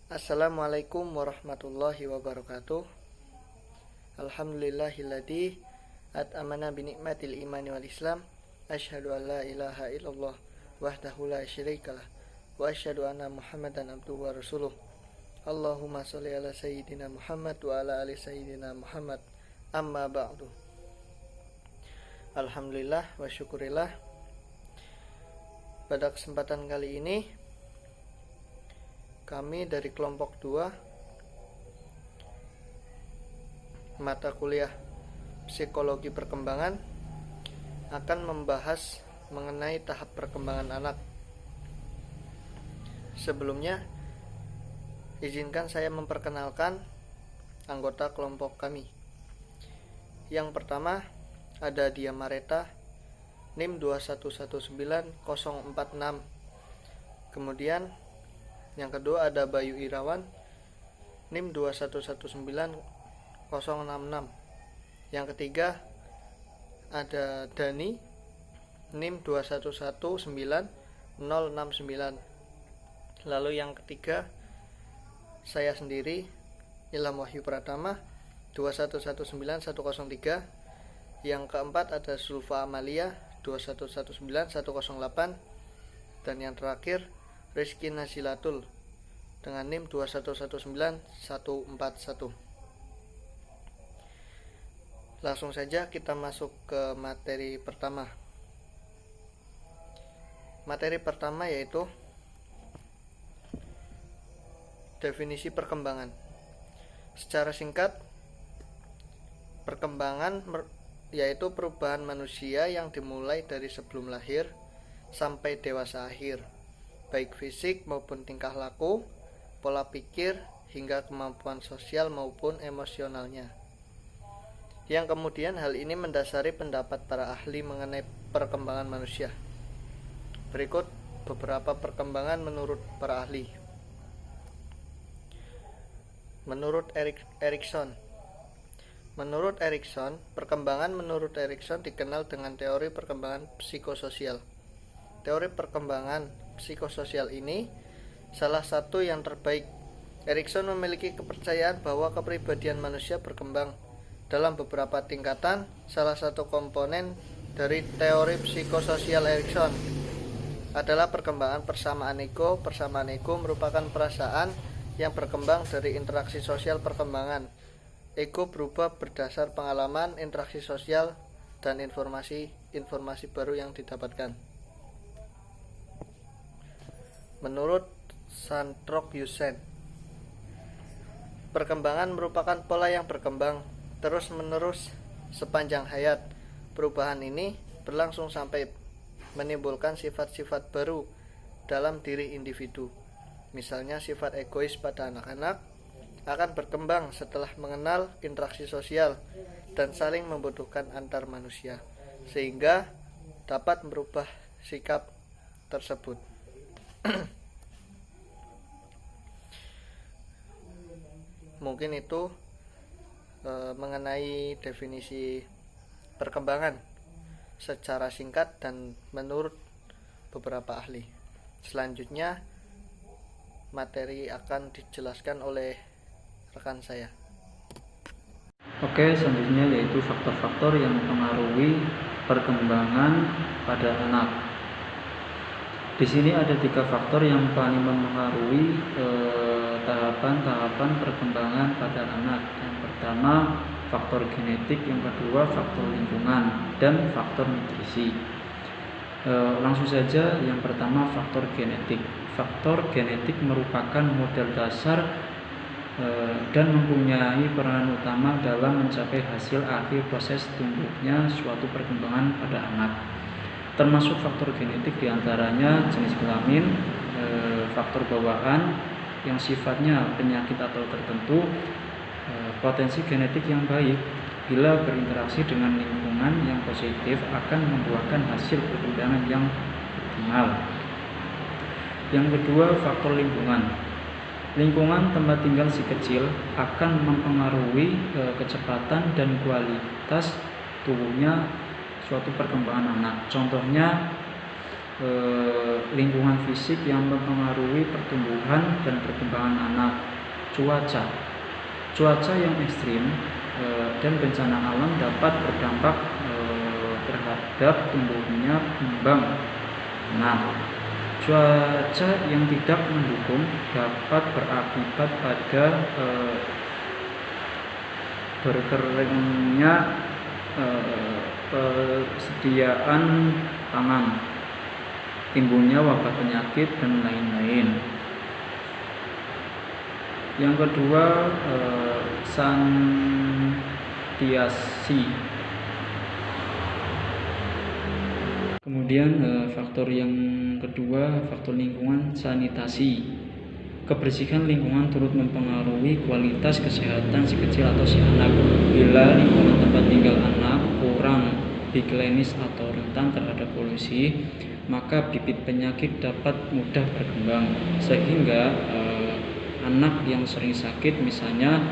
Assalamualaikum warahmatullahi wabarakatuh. Alhamdulillahilladzi at'amana bi ni'matil imani wal islam. Asyhadu an la ilaha illallah wahdahu la syarikalah wa asyhadu anna Muhammadan abduhu wa rasuluh. Allahumma shalli ala sayyidina Muhammad wa ala ali sayyidina Muhammad. Amma ba'du. Alhamdulillah wa syukurillah. Pada kesempatan kali ini kami dari kelompok 2 mata kuliah psikologi perkembangan akan membahas mengenai tahap perkembangan anak. Sebelumnya, izinkan saya memperkenalkan anggota kelompok kami. Yang pertama ada Dia Mareta, NIM 2119046. Kemudian yang kedua ada Bayu Irawan, NIM 2119066. Yang ketiga ada Dani, NIM 2119069. Lalu yang ketiga saya sendiri, Ilham Wahyu Pratama, 2119103. Yang keempat ada Sulfa Amalia, 2119108. Dan yang terakhir Rizky Nasilatul dengan NIM 2119141. Langsung saja kita masuk ke materi pertama. Materi pertama yaitu definisi perkembangan. Secara singkat, perkembangan yaitu perubahan manusia yang dimulai dari sebelum lahir sampai dewasa akhir, baik fisik maupun tingkah laku, pola pikir, hingga kemampuan sosial maupun emosionalnya. Yang kemudian hal ini mendasari pendapat para ahli mengenai perkembangan manusia. Berikut beberapa perkembangan menurut para ahli. Menurut Erikson, perkembangan menurut Erikson dikenal dengan teori perkembangan psikososial. Teori perkembangan psikososial ini salah satu yang terbaik. Erikson memiliki kepercayaan bahwa kepribadian manusia berkembang dalam beberapa tingkatan. Salah satu komponen dari teori psikososial Erikson adalah perkembangan persamaan ego. Persamaan ego merupakan perasaan yang berkembang dari interaksi sosial perkembangan. Ego berubah berdasar pengalaman, interaksi sosial, dan informasi baru yang didapatkan. Menurut Santrok Yusen, perkembangan merupakan pola yang berkembang terus-menerus sepanjang hayat. Perubahan ini berlangsung sampai menimbulkan sifat-sifat baru dalam diri individu. Misalnya sifat egois pada anak-anak akan berkembang setelah mengenal interaksi sosial dan saling membutuhkan antar manusia, sehingga dapat merubah sikap tersebut. Mungkin itu mengenai definisi perkembangan secara singkat dan menurut beberapa ahli. Selanjutnya materi akan dijelaskan oleh rekan saya. Oke, selanjutnya yaitu faktor-faktor yang mempengaruhi perkembangan pada anak. Di sini ada 3 faktor yang paling mempengaruhi tahapan-tahapan perkembangan pada anak. Yang pertama faktor genetik, yang kedua faktor lingkungan, dan faktor nutrisi. Langsung saja, yang pertama faktor genetik. Faktor genetik merupakan modal dasar dan mempunyai peran utama dalam mencapai hasil akhir proses tumbuhnya suatu perkembangan pada anak. Termasuk faktor genetik diantaranya jenis kelamin, faktor bawaan yang sifatnya penyakit atau tertentu, potensi genetik yang baik bila berinteraksi dengan lingkungan yang positif akan membuahkan hasil perkembangan yang optimal. Yang kedua, faktor lingkungan. Lingkungan tempat tinggal si kecil akan mempengaruhi kecepatan dan kualitas tumbuhnya suatu perkembangan anak. Contohnya lingkungan fisik yang mempengaruhi pertumbuhan dan perkembangan anak, cuaca yang ekstrim dan bencana alam dapat berdampak terhadap tumbuhnya kembang anak. Cuaca yang tidak mendukung dapat berakibat pada berkeringnya persediaan pangan, timbulnya wabah penyakit dan lain-lain. Yang kedua, sanitasi. Kemudian faktor yang kedua, faktor lingkungan, sanitasi. Kebersihan lingkungan turut mempengaruhi kualitas kesehatan si kecil atau si anak. Bila lingkungan tempat tinggal anak kurang higienis atau rentan terhadap polusi, maka bibit penyakit dapat mudah berkembang, sehingga anak yang sering sakit, misalnya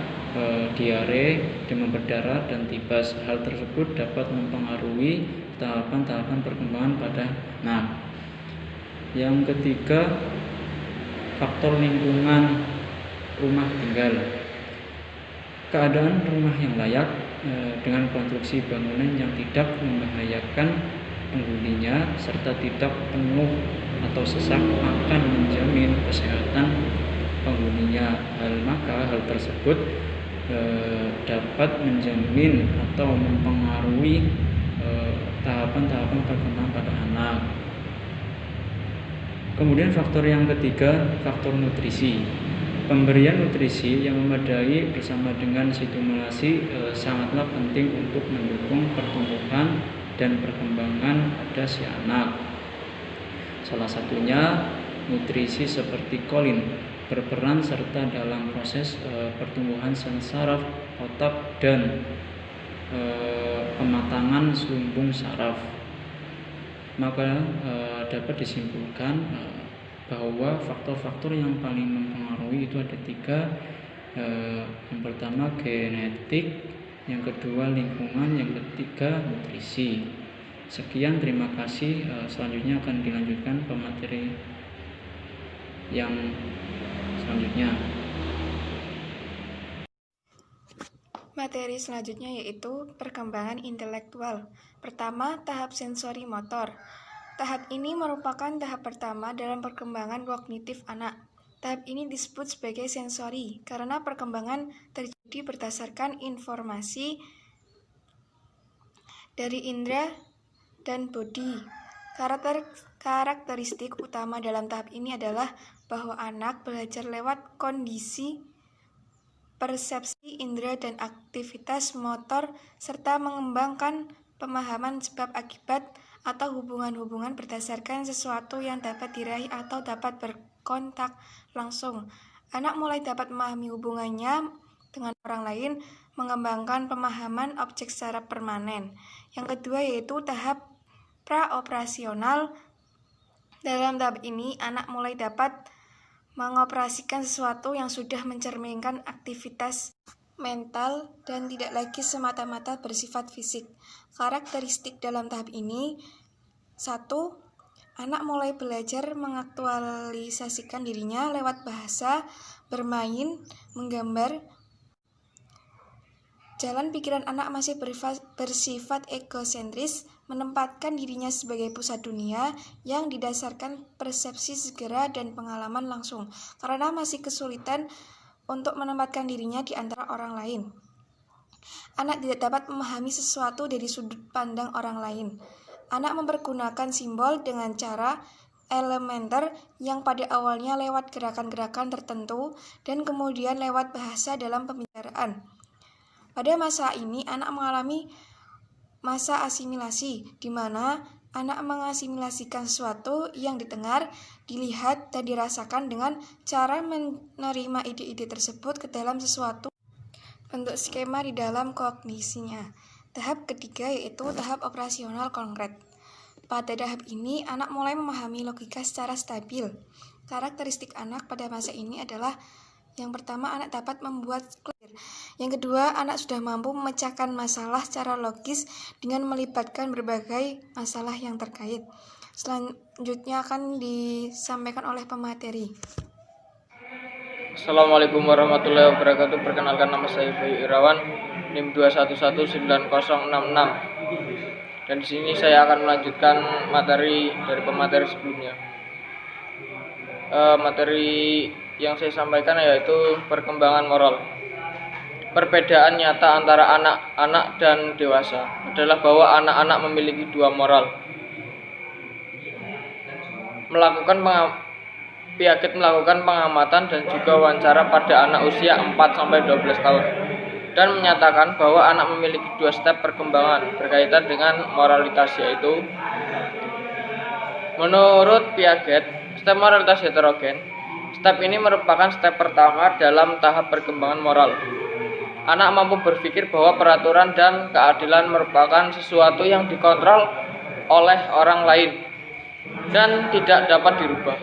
diare, demam berdarah, dan TBC. Hal tersebut dapat mempengaruhi tahapan-tahapan perkembangan pada anak. Yang ketiga, faktor lingkungan rumah tinggal. Keadaan rumah yang layak dengan konstruksi bangunan yang tidak membahayakan penghuninya serta tidak penuh atau sesak akan menjamin kesehatan penghuninya. Maka hal tersebut dapat menjamin atau mempengaruhi tahapan-tahapan perkembangan pada anak. Kemudian faktor yang ketiga, faktor nutrisi. Pemberian nutrisi yang memadai bersama dengan stimulasi sangatlah penting untuk mendukung pertumbuhan dan perkembangan pada si anak. Salah satunya nutrisi seperti kolin berperan serta dalam proses pertumbuhan sel saraf, otak, dan pematangan selubung saraf. Maka dapat disimpulkan bahwa faktor-faktor yang paling mempengaruhi itu ada 3. Yang pertama genetik, yang kedua lingkungan, yang ketiga nutrisi. Sekian, terima kasih. Selanjutnya akan dilanjutkan pemateri yang selanjutnya. Materi selanjutnya yaitu perkembangan intelektual. Pertama, tahap sensori motor. Tahap ini merupakan tahap pertama dalam perkembangan kognitif anak. Tahap ini disebut sebagai sensori karena perkembangan terjadi berdasarkan informasi dari indera dan bodi. Karakteristik utama dalam tahap ini adalah bahwa anak belajar lewat kondisi persepsi indera dan aktivitas motor serta mengembangkan pemahaman sebab akibat atau hubungan-hubungan berdasarkan sesuatu yang dapat diraih atau dapat berkontak langsung. Anak mulai dapat memahami hubungannya dengan orang lain, mengembangkan pemahaman objek secara permanen. Yang kedua yaitu tahap praoperasional. Dalam tahap ini, anak mulai dapat mengoperasikan sesuatu yang sudah mencerminkan aktivitas mental dan tidak lagi semata-mata bersifat fisik. Karakteristik dalam tahap ini: 1. Anak mulai belajar mengaktualisasikan dirinya lewat bahasa, bermain, menggambar. Jalan pikiran anak masih bersifat egosentris, menempatkan dirinya sebagai pusat dunia yang didasarkan persepsi segera dan pengalaman langsung, karena masih kesulitan untuk menempatkan dirinya di antara orang lain. Anak tidak dapat memahami sesuatu dari sudut pandang orang lain. Anak mempergunakan simbol dengan cara elementer yang pada awalnya lewat gerakan-gerakan tertentu dan kemudian lewat bahasa dalam pembicaraan. Pada masa ini, anak mengalami masa asimilasi, di mana anak mengasimilasikan sesuatu yang didengar, dilihat, dan dirasakan dengan cara menerima ide-ide tersebut ke dalam sesuatu bentuk skema di dalam kognisinya. Tahap ketiga yaitu tahap operasional konkret. Pada tahap ini, anak mulai memahami logika secara stabil. Karakteristik anak pada masa ini adalah: yang pertama, anak dapat membuat clear. Yang kedua, anak sudah mampu memecahkan masalah secara logis dengan melibatkan berbagai masalah yang terkait. Selanjutnya akan disampaikan oleh pemateri. Assalamualaikum warahmatullahi wabarakatuh. Perkenalkan, nama saya Bayu Irawan, NIM 2119066. Dan di sini saya akan melanjutkan materi dari pemateri sebelumnya. Materi yang saya sampaikan yaitu perkembangan moral. Perbedaan nyata antara anak-anak dan dewasa adalah bahwa anak-anak memiliki dua moral. Piaget melakukan pengamatan dan juga wawancara pada anak usia 4-12 tahun dan menyatakan bahwa anak memiliki dua step perkembangan berkaitan dengan moralitas, yaitu menurut Piaget, step moralitas heterogen. Step ini merupakan step pertama dalam tahap perkembangan moral. Anak mampu berpikir bahwa peraturan dan keadilan merupakan sesuatu yang dikontrol oleh orang lain dan tidak dapat dirubah.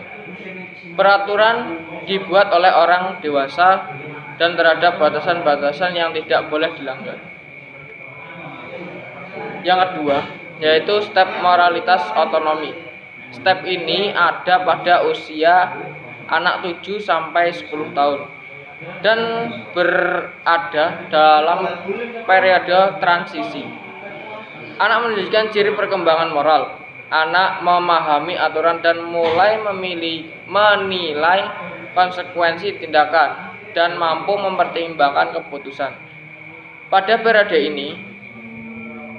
Peraturan dibuat oleh orang dewasa dan terhadap batasan-batasan yang tidak boleh dilanggar. Yang kedua, yaitu step moralitas otonomi. Step ini ada pada usia anak 7-10 tahun dan berada dalam periode transisi. Anak menunjukkan ciri perkembangan moral. Anak memahami aturan dan mulai menilai konsekuensi tindakan dan mampu mempertimbangkan keputusan. Pada periode ini,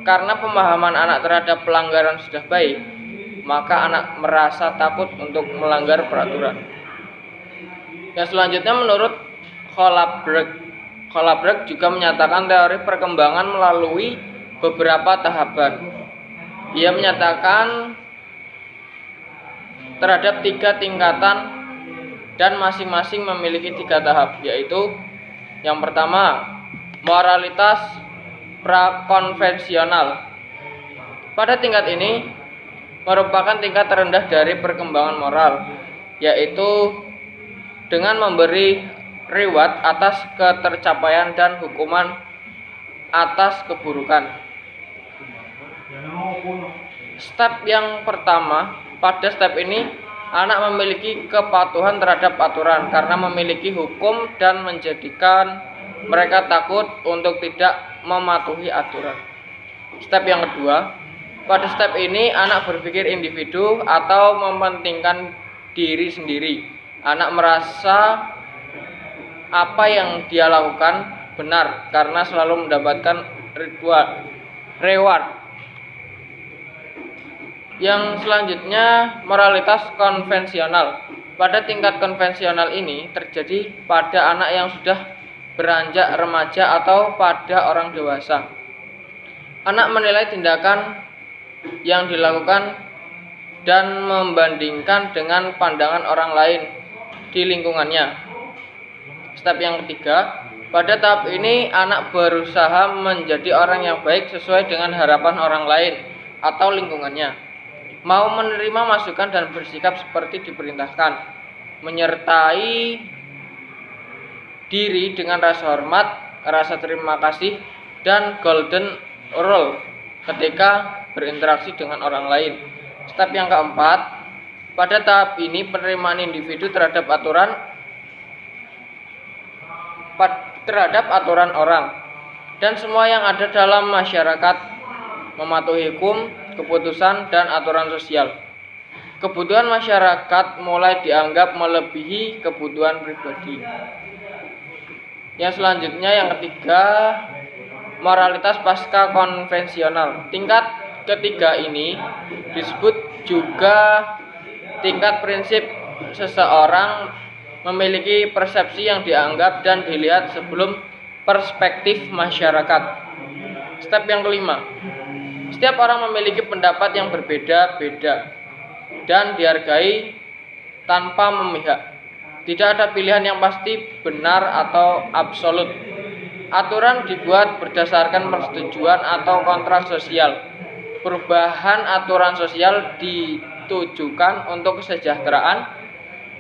karena pemahaman anak terhadap pelanggaran sudah baik, maka anak merasa takut untuk melanggar peraturan. Yang selanjutnya, menurut Holabrook juga menyatakan teori perkembangan melalui beberapa tahapan. Ia menyatakan terhadap 3 tingkatan dan masing-masing memiliki 3 tahap, yaitu yang pertama, moralitas prakonvensional. Pada tingkat ini merupakan tingkat terendah dari perkembangan moral, yaitu dengan memberi reward atas ketercapaian dan hukuman atas keburukan. Step yang pertama, pada step ini anak memiliki kepatuhan terhadap aturan karena memiliki hukum dan menjadikan mereka takut untuk tidak mematuhi aturan. Step yang kedua, pada step ini anak berpikir individu atau mementingkan diri sendiri. Anak merasa apa yang dia lakukan benar karena selalu mendapatkan reward. Yang selanjutnya, moralitas konvensional. Pada tingkat konvensional ini terjadi pada anak yang sudah beranjak remaja atau pada orang dewasa. Anak menilai tindakan yang dilakukan dan membandingkan dengan pandangan orang lain di lingkungannya. Step yang ketiga, pada tahap ini anak berusaha menjadi orang yang baik sesuai dengan harapan orang lain atau lingkungannya. Mau menerima masukan dan bersikap seperti diperintahkan, menyertai diri dengan rasa hormat, rasa terima kasih, dan golden rule ketika berinteraksi dengan orang lain. Step yang keempat, pada tahap ini penerimaan individu terhadap aturan orang dan semua yang ada dalam masyarakat, mematuhi hukum, keputusan, dan aturan sosial. Kebutuhan masyarakat mulai dianggap melebihi kebutuhan pribadi. Yang selanjutnya, yang ketiga, moralitas pasca konvensional. Tingkat ketiga ini disebut juga tingkat prinsip seseorang memiliki persepsi yang dianggap dan dilihat sebelum perspektif masyarakat. Step yang kelima, setiap orang memiliki pendapat yang berbeda-beda dan dihargai tanpa memihak. Tidak ada pilihan yang pasti benar atau absolut. Aturan dibuat berdasarkan persetujuan atau kontrak sosial. Perubahan aturan sosial ditujukan untuk kesejahteraan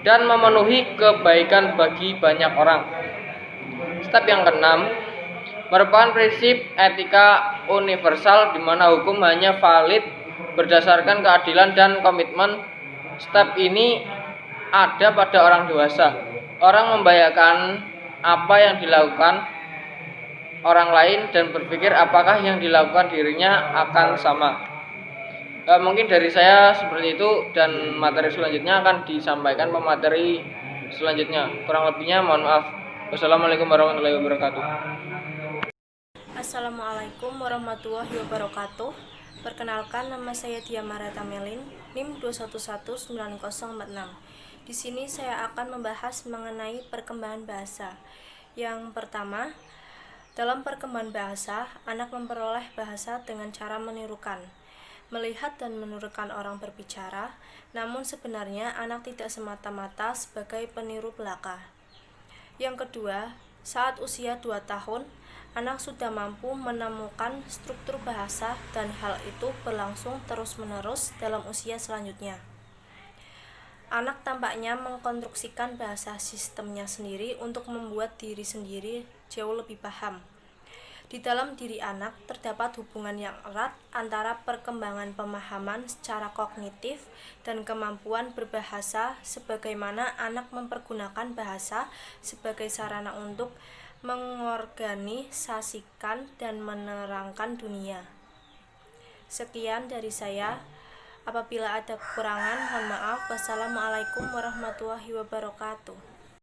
dan memenuhi kebaikan bagi banyak orang. Step yang keenam merupakan prinsip etika universal di mana hukum hanya valid berdasarkan keadilan dan komitmen. Step ini ada pada orang dewasa. Orang membayangkan apa yang dilakukan orang lain dan berpikir apakah yang dilakukan dirinya akan sama. Mungkin dari saya seperti itu, dan materi selanjutnya akan disampaikan pemateri selanjutnya. Kurang lebihnya mohon maaf. Wassalamualaikum warahmatullahi wabarakatuh. Assalamualaikum warahmatullahi wabarakatuh. Perkenalkan, nama saya Dia Marata Melin, NIM 2119046. Di sini saya akan membahas mengenai perkembangan bahasa. Yang pertama, dalam perkembangan bahasa, anak memperoleh bahasa dengan cara menirukan, melihat dan menirukan orang berbicara, namun sebenarnya anak tidak semata-mata sebagai peniru belaka. Yang kedua, saat usia 2 tahun, anak sudah mampu menemukan struktur bahasa dan hal itu berlangsung terus-menerus dalam usia selanjutnya. Anak tampaknya mengkonstruksikan bahasa sistemnya sendiri untuk membuat diri sendiri jauh lebih paham. Di dalam diri anak terdapat hubungan yang erat antara perkembangan pemahaman secara kognitif dan kemampuan berbahasa, sebagaimana anak mempergunakan bahasa sebagai sarana untuk mengorganisasikan dan menerangkan dunia. Sekian dari saya. Apabila ada kekurangan, mohon maaf. Wassalamualaikum warahmatullahi wabarakatuh.